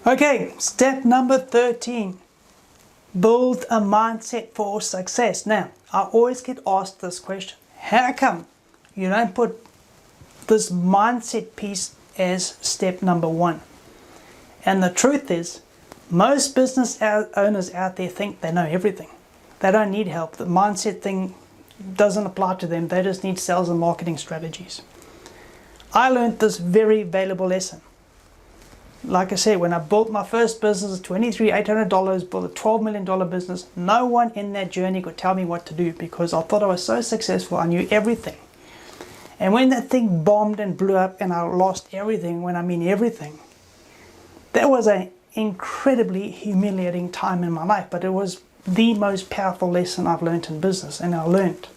Okay, step number 13. Build a mindset for success. Now, I always get asked this question. How come you don't put this mindset piece as step number 1? And the truth is, most business owners out there think they know everything. They don't need help. The mindset thing doesn't apply to them. They just need sales and marketing strategies. I learned this very valuable lesson. Like I said, when I built my first business, $23,800, built a $12 million business, no one in that journey could tell me what to do because I thought I was so successful, I knew everything. And when that thing bombed and blew up and I lost everything, when I mean everything, that was an incredibly humiliating time in my life, but it was the most powerful lesson I've learned in business. And I learned,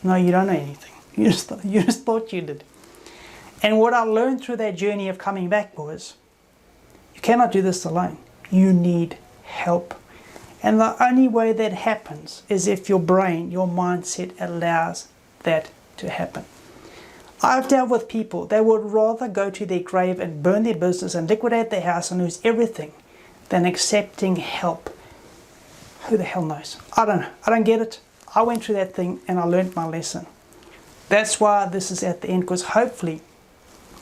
no, you don't know anything. You just thought you did. And what I learned through that journey of coming back was, you cannot do this alone. You need help. And the only way that happens is if your brain, your mindset allows that to happen. I've dealt with people that would rather go to their grave and burn their business and liquidate their house and lose everything than accepting help. Who the hell knows? I don't know. I don't get it. I went through that thing and I learned my lesson. That's why this is at the end, because hopefully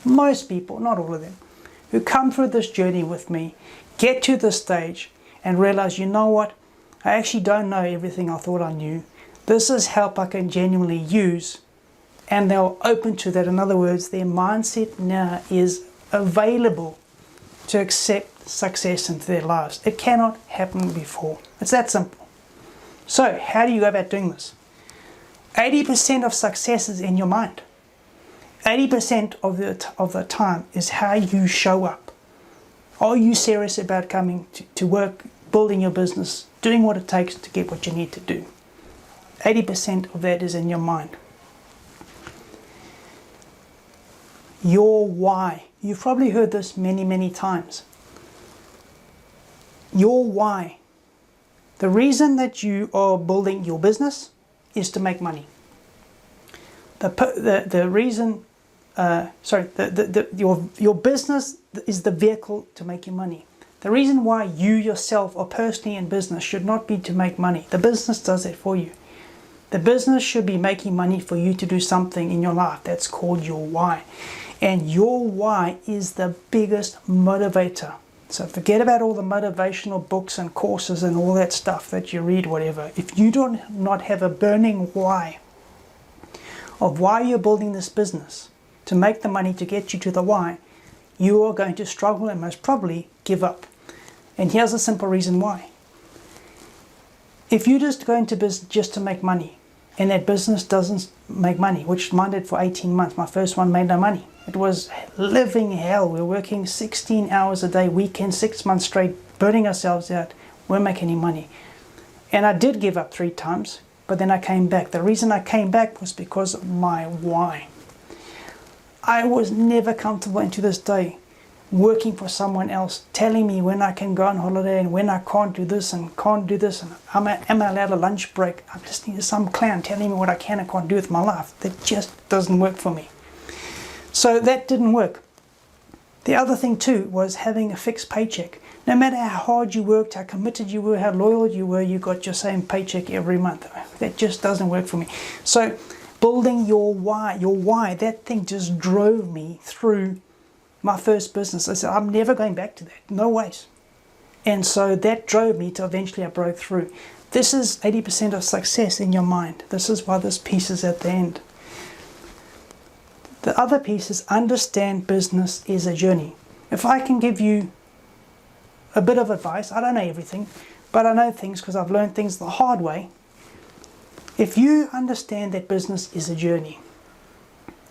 most people, not all of them, who come through this journey with me get to this stage and realize, you know what? I actually don't know everything I thought I knew. This is help I can genuinely use. And they're open to that. In other words, their mindset now is available to accept success into their lives. It cannot happen before. It's that simple. So, how do you go about doing this? 80% of success is in your mind. 80% of the time is how you show up. Are you serious about coming to work, building your business, doing what it takes to get what you need to do? 80% of that is in your mind. Your why. You've probably heard this many, many times. Your why. The reason that you are building your business is to make money. The reason, your business is the vehicle to make you money. The reason why you yourself are personally in business should not be to make money. The business does it for you. The business should be making money for you to do something in your life. That's called your why. And your why is the biggest motivator. So forget about all the motivational books and courses and all that stuff that you read, whatever. If you do not have a burning why of why you're building this business to make the money to get you to the why, you are going to struggle and most probably give up. And here's a simple reason why. If you just go into business just to make money and that business doesn't make money, which mine did for 18 months, my first one made no money. It was living hell. We were working 16 hours a day, weekends, 6 months straight, burning ourselves out. We weren't making any money. And I did give up 3 times, but then I came back. The reason I came back was because of my why. I was never comfortable, and to this day, working for someone else, telling me when I can go on holiday and when I can't do this and can't do this, and am I allowed a lunch break? I'm just some clown telling me what I can and can't do with my life. That just doesn't work for me. So that didn't work. The other thing too was having a fixed paycheck. No matter how hard you worked, how committed you were, how loyal you were, you got your same paycheck every month. That just doesn't work for me. So building your why, that thing just drove me through my first business. I said, I'm never going back to that. No ways. And so that drove me to eventually I broke through. This is 80% of success in your mind. This is why this piece is at the end. The other piece is understand business is a journey. If I can give you a bit of advice, I don't know everything, but I know things because I've learned things the hard way. If you understand that business is a journey,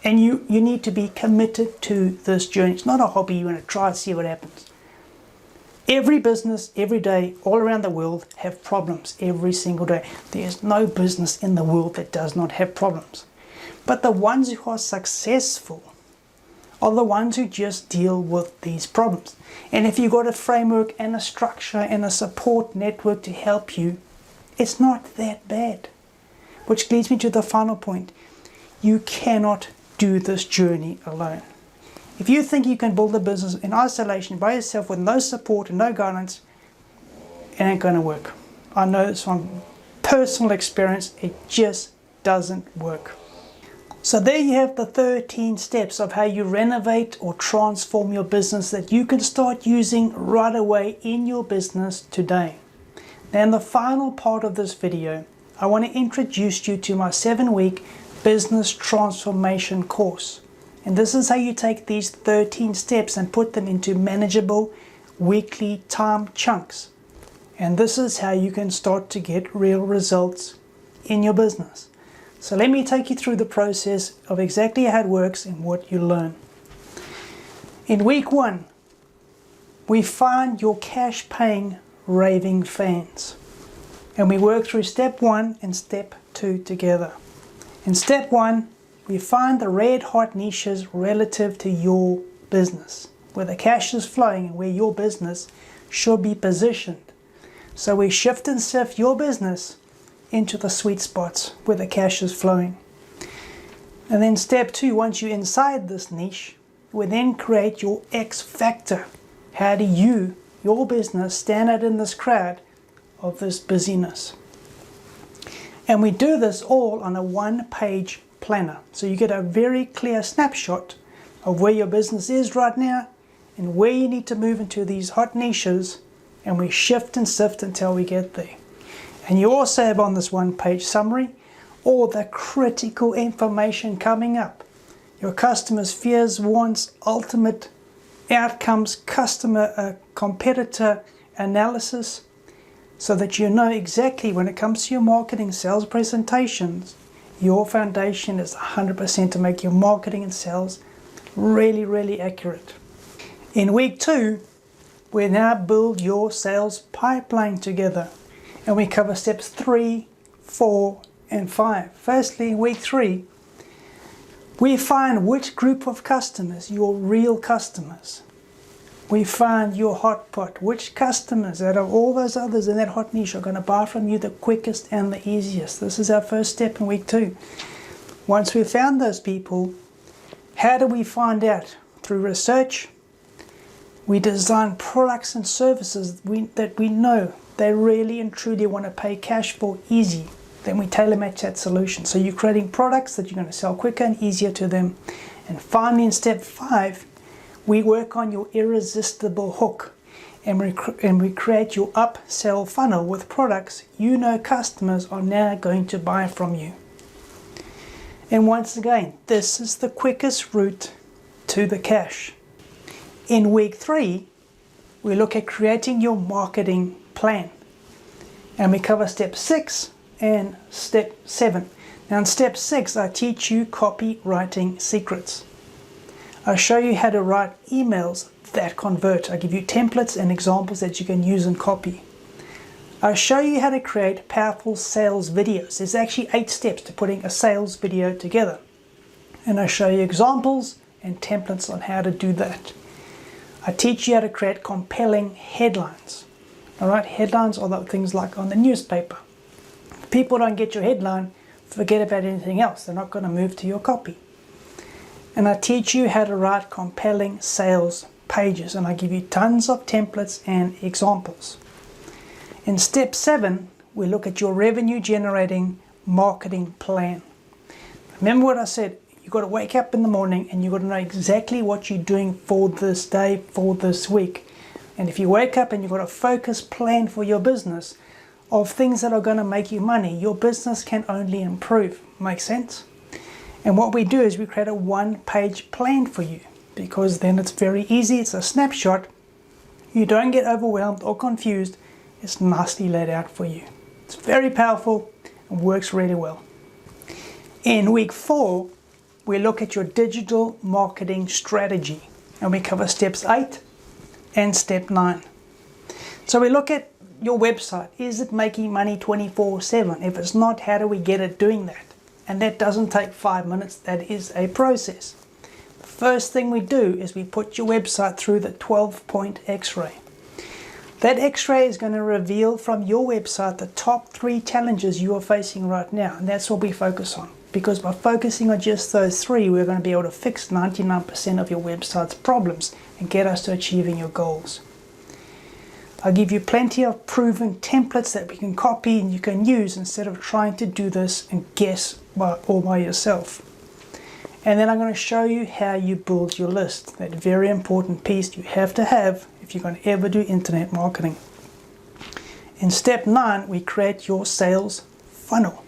and you need to be committed to this journey. It's not a hobby you want to try and see what happens. Every business, every day, all around the world have problems every single day. There's no business in the world that does not have problems. But the ones who are successful are the ones who just deal with these problems. And if you've got a framework and a structure and a support network to help you, it's not that bad. Which leads me to the final point. You cannot do this journey alone. If you think you can build a business in isolation by yourself with no support and no guidance, it ain't going to work. I know this from personal experience, it just doesn't work. So there you have the 13 steps of how you renovate or transform your business that you can start using right away in your business today. Now in the final part of this video, I want to introduce you to my 7-week business transformation course. And this is how you take these 13 steps and put them into manageable weekly time chunks. And this is how you can start to get real results in your business. So let me take you through the process of exactly how it works and what you learn. In week 1, we find your cash paying raving fans. And we work through step 1 and step 2 together. In step 1, we find the red hot niches relative to your business, where the cash is flowing and where your business should be positioned. So we shift and sift your business into the sweet spots where the cash is flowing. And then step 2, once you're inside this niche, we then create your X factor. How do you, your business, stand out in this crowd of this busyness? And we do this all on a 1-page planner. So you get a very clear snapshot of where your business is right now and where you need to move into these hot niches, and we shift and sift until we get there. And you also have on this 1-page summary all the critical information coming up. Your customers' fears, wants, ultimate outcomes, customer competitor analysis, so that you know exactly when it comes to your marketing sales presentations, your foundation is 100% to make your marketing and sales really, really accurate. In week 2, we now build your sales pipeline together, and we cover steps 3, 4, and 5. Firstly, in week 3, we find which group of customers, your real customers. We find your hot pot, which customers out of all those others in that hot niche are going to buy from you the quickest and the easiest. This is our first step in week 2. Once we've found those people, how do we find out? Through research. We design products and services that we know they really and truly want to pay cash for easy. Then we tailor match that solution. So you're creating products that you're going to sell quicker and easier to them. And finally, in step 5, we work on your irresistible hook, and we create your upsell funnel with products you know customers are now going to buy from you. And once again, this is the quickest route to the cash. In week 3, we look at creating your marketing plan, and we cover step 6 and step 7. Now in step 6, I teach you copywriting secrets. I show you how to write emails that convert. I give you templates and examples that you can use in copy. I show you how to create powerful sales videos. There's actually 8 steps to putting a sales video together. And I show you examples and templates on how to do that. I teach you how to create compelling headlines. Alright, headlines are the things like on the newspaper. If people don't get your headline, forget about anything else. They're not going to move to your copy. And I teach you how to write compelling sales pages, and I give you tons of templates and examples. In step 7, we look at your revenue generating marketing plan. Remember what I said, you've got to wake up in the morning and you've got to know exactly what you're doing for this day, for this week. And if you wake up and you've got a focused plan for your business of things that are going to make you money, your business can only improve. Make sense? And what we do is we create a 1-page plan for you, because then it's very easy. It's a snapshot. You don't get overwhelmed or confused. It's nicely laid out for you. It's very powerful and works really well. In week 4, we look at your digital marketing strategy, and we cover steps 8 and step 9. So we look at your website. Is it making money 24/7? If it's not, how do we get it doing that? And that doesn't take 5 minutes. That is a process. The first thing we do is we put your website through the 12-point X-ray. That X-ray is going to reveal from your website the top 3 challenges you are facing right now, and that's what we focus on. because by focusing on just those three, we're going to be able to fix 99% of your website's problems and get us to achieving your goals. I'll give you plenty of proven templates that we can copy and you can use instead of trying to do this and guess all by yourself. And then I'm going to show you how you build your list, that very important piece you have to have if you're going to ever do internet marketing. In step 9, we create your sales funnel.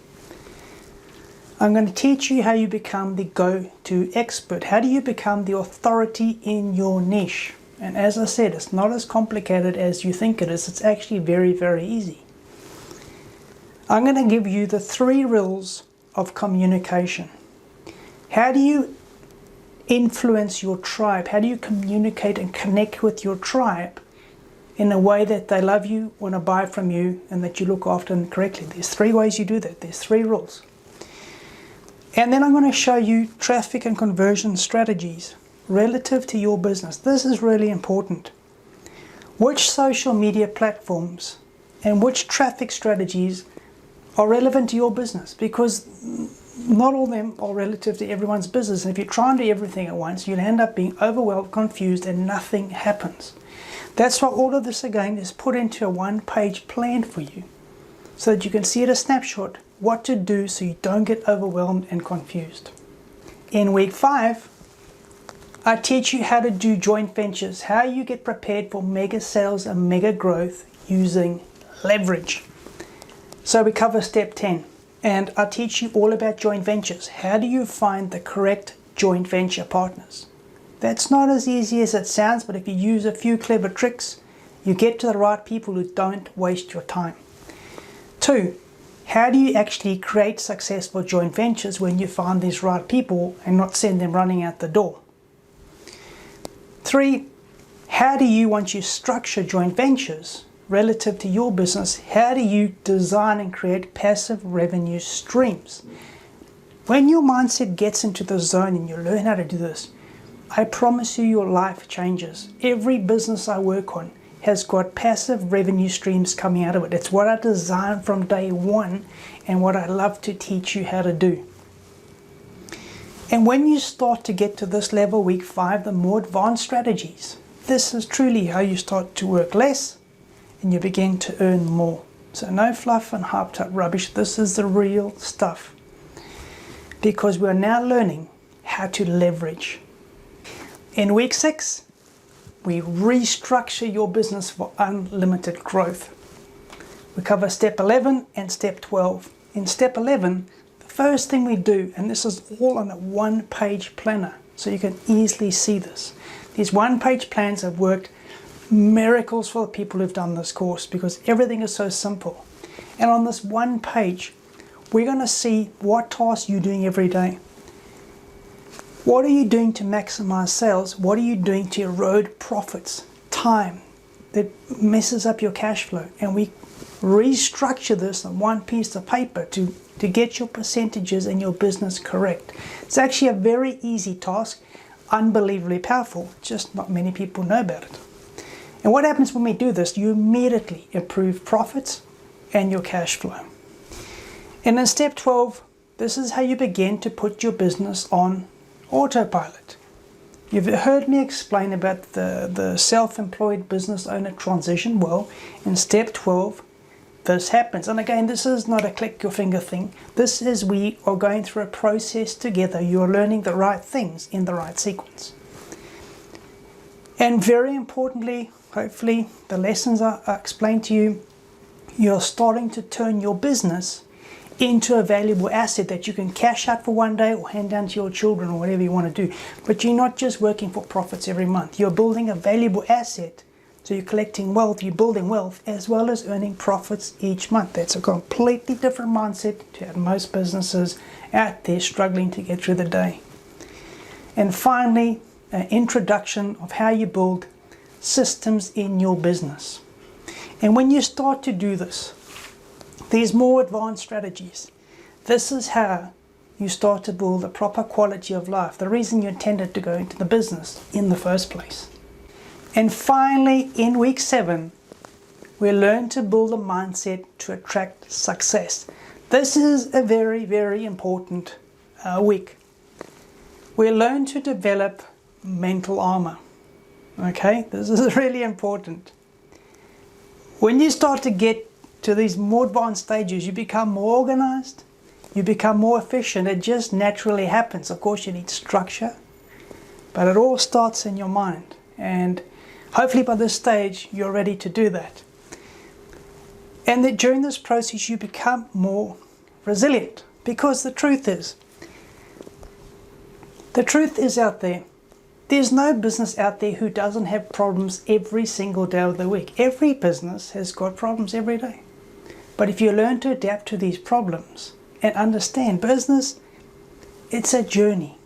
I'm going to teach you how you become the go-to expert. How do you become the authority in your niche? And as I said, it's not as complicated as you think it is. It's actually very, very easy. I'm going to give you the 3 rules of communication. How do you influence your tribe? How do you communicate and connect with your tribe in a way that they love you, want to buy from you, and that you look after them correctly? There's 3 ways you do that. There's 3 rules. And then I'm going to show you traffic and conversion strategies relative to your business. This is really important. Which social media platforms and which traffic strategies are relevant to your business? Because not all of them are relative to everyone's business. And if you try and do everything at once, you'll end up being overwhelmed, confused, and nothing happens. That's why all of this, again, is put into a one-page plan for you, so that you can see at a snapshot what to do so you don't get overwhelmed and confused. In week 5, I teach you how to do joint ventures, how you get prepared for mega sales and mega growth using leverage. So we cover step 10, and I teach you all about joint ventures. How do you find the correct joint venture partners? That's not as easy as it sounds, but if you use a few clever tricks, you get to the right people who don't waste your time. 2, how do you actually create successful joint ventures when you find these right people and not send them running out the door? 3, how do you, once you structure joint ventures relative to your business, how do you design and create passive revenue streams? When your mindset gets into the zone and you learn how to do this, I promise you your life changes. Every business I work on has got passive revenue streams coming out of it. It's what I designed from day one and what I love to teach you how to do. And when you start to get to this level, week 5, the more advanced strategies, this is truly how you start to work less and you begin to earn more. So no fluff and hyped up rubbish. This is the real stuff. Because we're now learning how to leverage. In week 6, we restructure your business for unlimited growth. We cover step 11 and step 12. In step 11, the first thing we do, and this is all on a one-page planner, so you can easily see this. These one-page plans have worked miracles for the people who've done this course because everything is so simple. And on this one page, we're going to see what tasks you're doing every day. What are you doing to maximize sales? What are you doing to erode profits, time that messes up your cash flow? And we restructure this on one piece of paper to get your percentages and your business correct. It's actually a very easy task, unbelievably powerful, just not many people know about it. And what happens when we do this? You immediately improve profits and your cash flow. And in step 12, this is how you begin to put your business on autopilot. You've heard me explain about the self-employed business owner transition. Well, in step 12, this happens. And again, this is not a click your finger thing. This is we are going through a process together. You are learning the right things in the right sequence. And very importantly, hopefully the lessons I explained to you, you're starting to turn your business into a valuable asset that you can cash out for one day or hand down to your children or whatever you want to do. But you're not just working for profits every month. You're building a valuable asset. So you're collecting wealth, you're building wealth, as well as earning profits each month. That's a completely different mindset to most businesses out there struggling to get through the day. And finally, an introduction of how you build systems in your business. And when you start to do this, these more advanced strategies, this is how you start to build a proper quality of life, the reason you intended to go into the business in the first place. And finally, in week 7, we learn to build a mindset to attract success. This is a very, very important a week, we learn to develop mental armor. Okay, this is really important. When you start to get to these more advanced stages, you become more organized, you become more efficient. It just naturally happens. Of course, you need structure, but it all starts in your mind. And hopefully by this stage, you're ready to do that. And that during this process, you become more resilient, because the truth is out there. There's no business out there who doesn't have problems every single day of the week. Every business has got problems every day. But if you learn to adapt to these problems and understand business, it's a journey.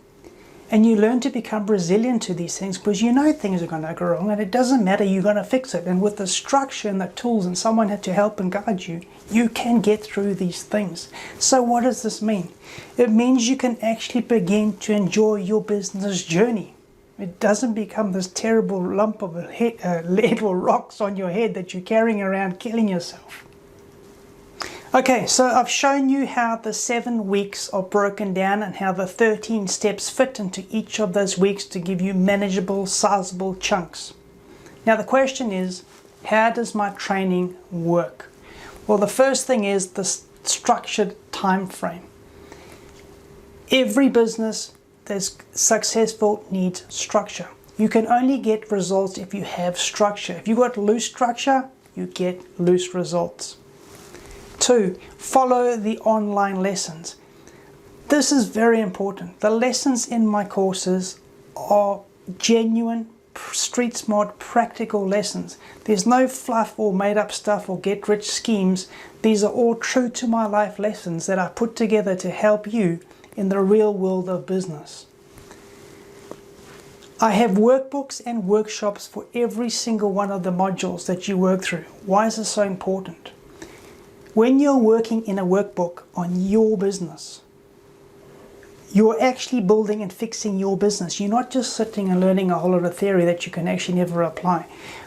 And you learn to become resilient to these things, because you know things are going to go wrong, and it doesn't matter, you're going to fix it. And with the structure and the tools and someone had to help and guide you, you can get through these things. So what does this mean? It means you can actually begin to enjoy your business journey. It doesn't become this terrible lump of lead or rocks on your head that you're carrying around killing yourself. Okay, so I've shown you how the 7 weeks are broken down and how the 13 steps fit into each of those weeks to give you manageable, sizable chunks. Now the question is, how does my training work? Well, the first thing is the structured time frame. Every business that's successful needs structure. You can only get results if you have structure. If you've got loose structure, you get loose results. 2, follow the online lessons. This is very important. The lessons in my courses are genuine, street smart, practical lessons. There's no fluff or made up stuff or get rich schemes. These are all true to my life lessons that I put together to help you in the real world of business. I have workbooks and workshops for every single one of the modules that you work through. Why is this so important? When you're working in a workbook on your business, you're actually building and fixing your business. You're not just sitting and learning a whole lot of theory that you can actually never apply.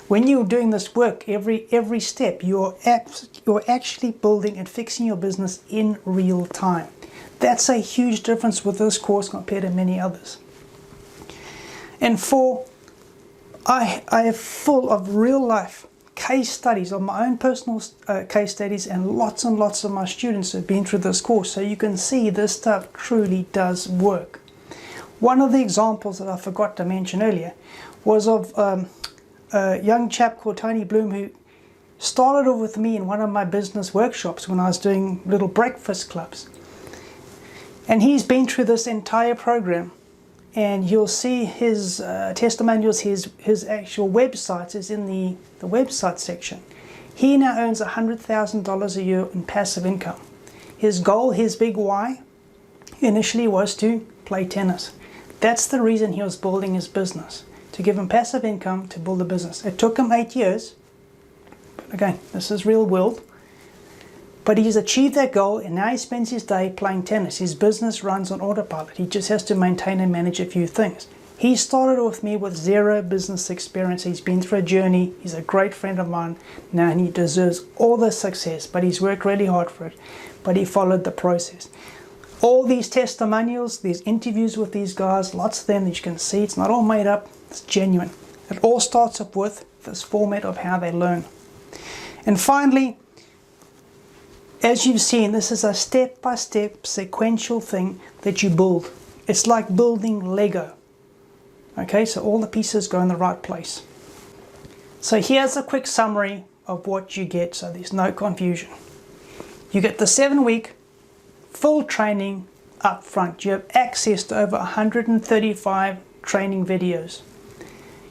When you're doing this work, every step, you're actually building and fixing your business in real time. That's a huge difference with this course compared to many others. And 4, I am full of real life case studies of my own personal case studies, and lots of my students have been through this course, so you can see this stuff truly does work. One of the examples that I forgot to mention earlier was of a young chap called Tony Bloom, who started off with me in one of my business workshops when I was doing little breakfast clubs. And he's been through this entire program, and you'll see his testimonials, his actual websites is in the website section. He now earns $100,000 a year in passive income. His goal, his big why, initially was to play tennis. That's the reason he was building his business, to give him passive income to build a business. It took him 8 years, but again, this is real world. But he's achieved that goal, and now he spends his day playing tennis. His business runs on autopilot. He just has to maintain and manage a few things. He started with me with 0 business experience. He's been through a journey. He's a great friend of mine now, and he deserves all the success, but he's worked really hard for it. But he followed the process. All these testimonials, these interviews with these guys, lots of them that you can see, it's not all made up, it's genuine. It all starts up with this format of how they learn. And finally, as you've seen, this is a step-by-step sequential thing that you build. It's like building Lego. Okay, so all the pieces go in the right place. So here's a quick summary of what you get, so there's no confusion. You get the 7-week full training up front. You have access to over 135 training videos.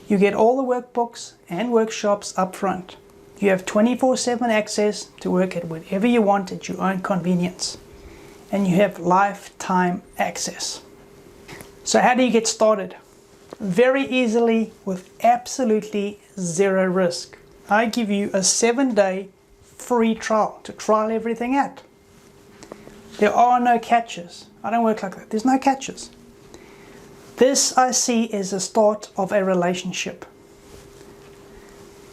You get all the workbooks and workshops up front. You have 24/7 access to work at whatever you want at your own convenience. And you have lifetime access. So how do you get started? Very easily, with absolutely 0 risk. I give you a 7-day free trial to trial everything out. There are no catches. I don't work like that. There's no catches. This I see as the start of a relationship.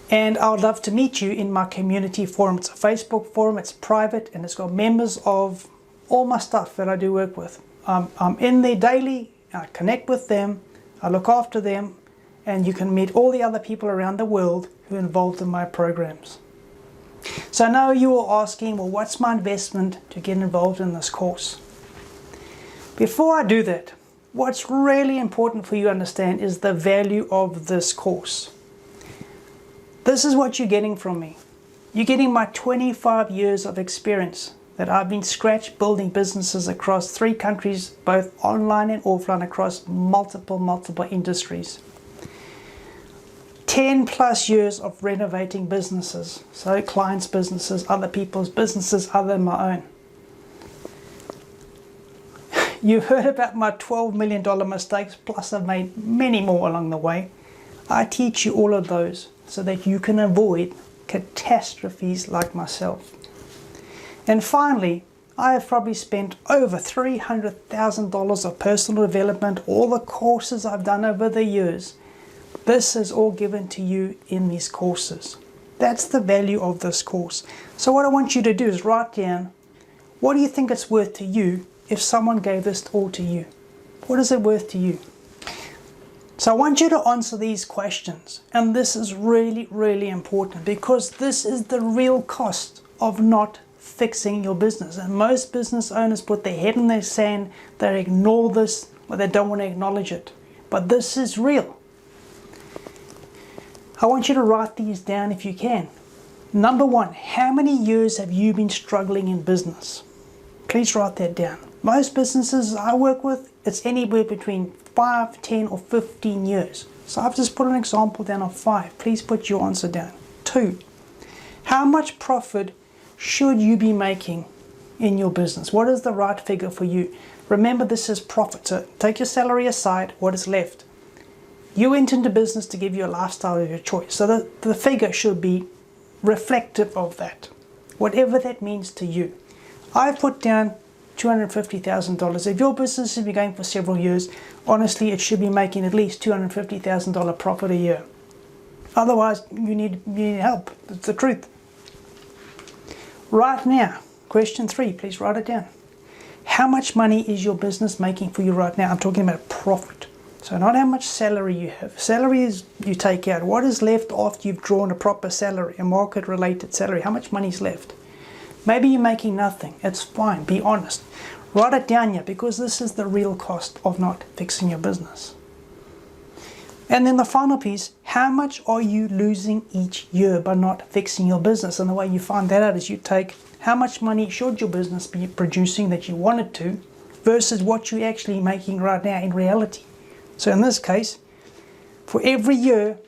And I would love to meet you in my community forum. It's a Facebook forum, it's private, and it's got members of all my stuff that I do work with. I'm in there daily, I connect with them, I look after them, and you can meet all the other people around the world who are involved in my programs. So I know you are asking, well, what's my investment to get involved in this course? Before I do that, what's really important for you to understand is the value of this course. This is what you're getting from me. You're getting my 25 years of experience that I've been scratch building businesses across 3 countries, both online and offline, across multiple industries. 10 plus years of renovating businesses, so clients' businesses, other people's businesses, other than my own. You've heard about my $12 million mistakes, plus I've made many more along the way. I teach you all of those so that you can avoid catastrophes like myself. And finally, I have probably spent over $300,000 of personal development, all the courses I've done over the years. This is all given to you in these courses. That's the value of this course. So what I want you to do is write down, what do you think it's worth to you if someone gave this all to you? What is it worth to you? So I want you to answer these questions. And this is really, really important, because this is the real cost of not fixing your business. And most business owners put their head in the sand, they ignore this, or they don't want to acknowledge it. But this is real. I want you to write these down if you can. Number 1, how many years have you been struggling in business? Please write that down. Most businesses I work with, it's anywhere between 5, 10 or 15 years. So I've just put an example down of 5. Please put your answer down. 2, how much profit should you be making in your business? What is the right figure for you? Remember, this is profit. So take your salary aside, what is left? You went into business to give you a lifestyle of your choice. So the figure should be reflective of that, whatever that means to you. I've put down $250,000. If your business has been going for several years, honestly, it should be making at least $250,000 profit a year. Otherwise, you need help. That's the truth. Right now, question 3, please write it down. How much money is your business making for you right now? I'm talking about profit. So not how much salary you have. Salary is you take out. What is left after you've drawn a proper salary, a market-related salary? How much money is left? Maybe you're making nothing. It's fine. Be honest. Write it down here, because this is the real cost of not fixing your business. And then the final piece, how much are you losing each year by not fixing your business? And the way you find that out is you take how much money should your business be producing that you want it to versus what you're actually making right now in reality. So in this case, for every year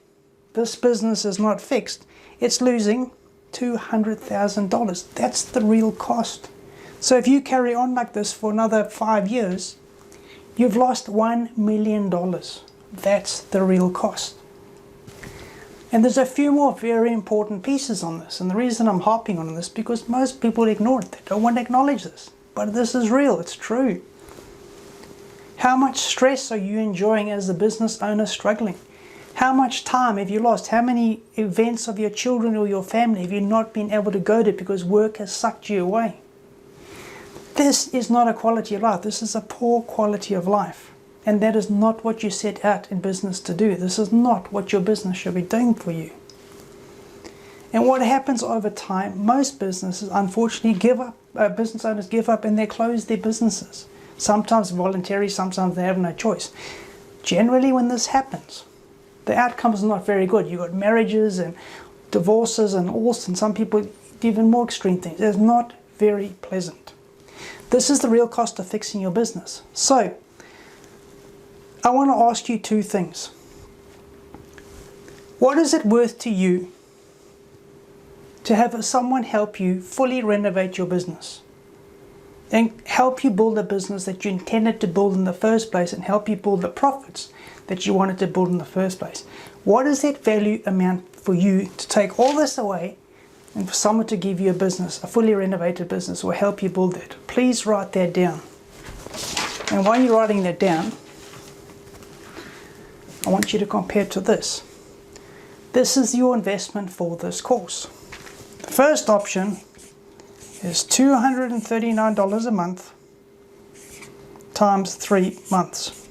this business is not fixed, it's losing $200,000. That's the real cost. So if you carry on like this for another 5 years, you've lost $1 million. That's the real cost. And there's a few more very important pieces on this. And the reason I'm harping on this, because most people ignore it. They don't want to acknowledge this. But this is real. It's true. How much stress are you enjoying as a business owner struggling? How much time have you lost? How many events of your children or your family have you not been able to go to because work has sucked you away? This is not a quality of life. This is a poor quality of life. And that is not what you set out in business to do. This is not what your business should be doing for you. And what happens over time, most businesses unfortunately give up, business owners give up and they close their businesses. Sometimes voluntarily, sometimes they have no choice. Generally when this happens, the outcome is not very good. You've got marriages and divorces and some people even more extreme things. It's not very pleasant. This is the real cost of fixing your business. So, I want to ask you 2 things. What is it worth to you to have someone help you fully renovate your business and help you build a business that you intended to build in the first place and help you build the profits that you wanted to build in the first place? What is that value amount for you to take all this away and for someone to give you a business, a fully renovated business, or help you build it? Please write that down. And while you're writing that down, I want you to compare to this. This is your investment for this course. The first option is $239 a month times 3 months.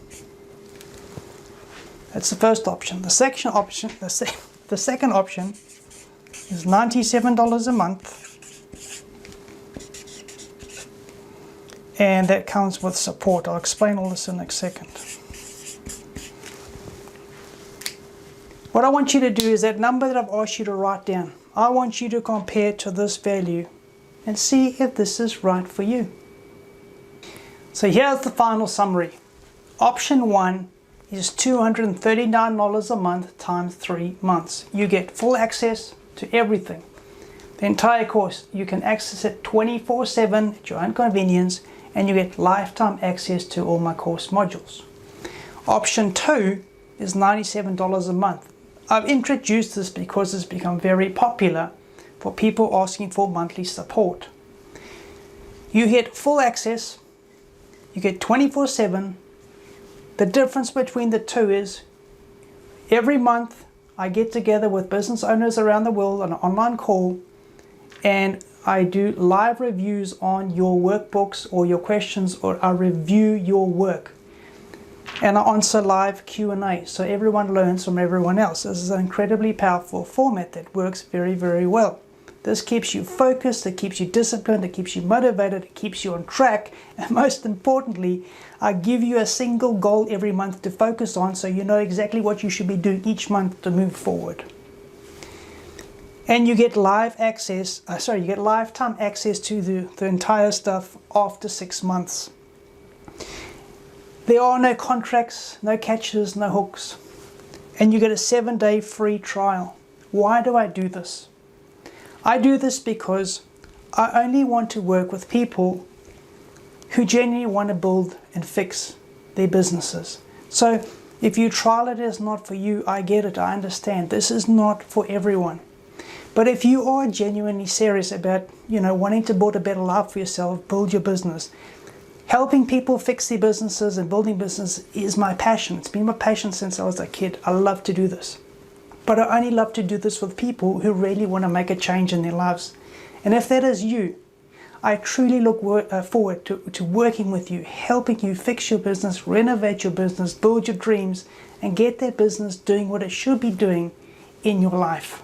That's the first option. The second option, the second option is $97 a month. And that comes with support. I'll explain all this in a second. What I want you to do is that number that I've asked you to write down, I want you to compare to this value and see if this is right for you. So here's the final summary. Option 1 is $239 a month times 3 months. You get full access to everything. The entire course, you can access it 24/7 at your own convenience, and you get lifetime access to all my course modules. Option 2 is $97 a month. I've introduced this because it's become very popular for people asking for monthly support. You get full access, you get 24/7. The difference between the two is every month I get together with business owners around the world on an online call, and I do live reviews on your workbooks or your questions, or I review your work. And I answer live Q&A, so everyone learns from everyone else. This is an incredibly powerful format that works very, very well. This keeps you focused, it keeps you disciplined, it keeps you motivated, it keeps you on track, and most importantly, I give you a single goal every month to focus on, so you know exactly what you should be doing each month to move forward. And you get you get lifetime access to the entire stuff after 6 months. There are no contracts, no catches, no hooks. And you get a 7-day free trial. Why do I do this? I do this because I only want to work with people who genuinely want to build and fix their businesses. So if you trial it as not for you, I get it, I understand. This is not for everyone. But if you are genuinely serious about, wanting to build a better life for yourself, build your business, helping people fix their businesses and building business is my passion. It's been my passion since I was a kid. I love to do this. But I only love to do this with people who really want to make a change in their lives. And if that is you, I truly look forward to working with you, helping you fix your business, renovate your business, build your dreams, and get that business doing what it should be doing in your life.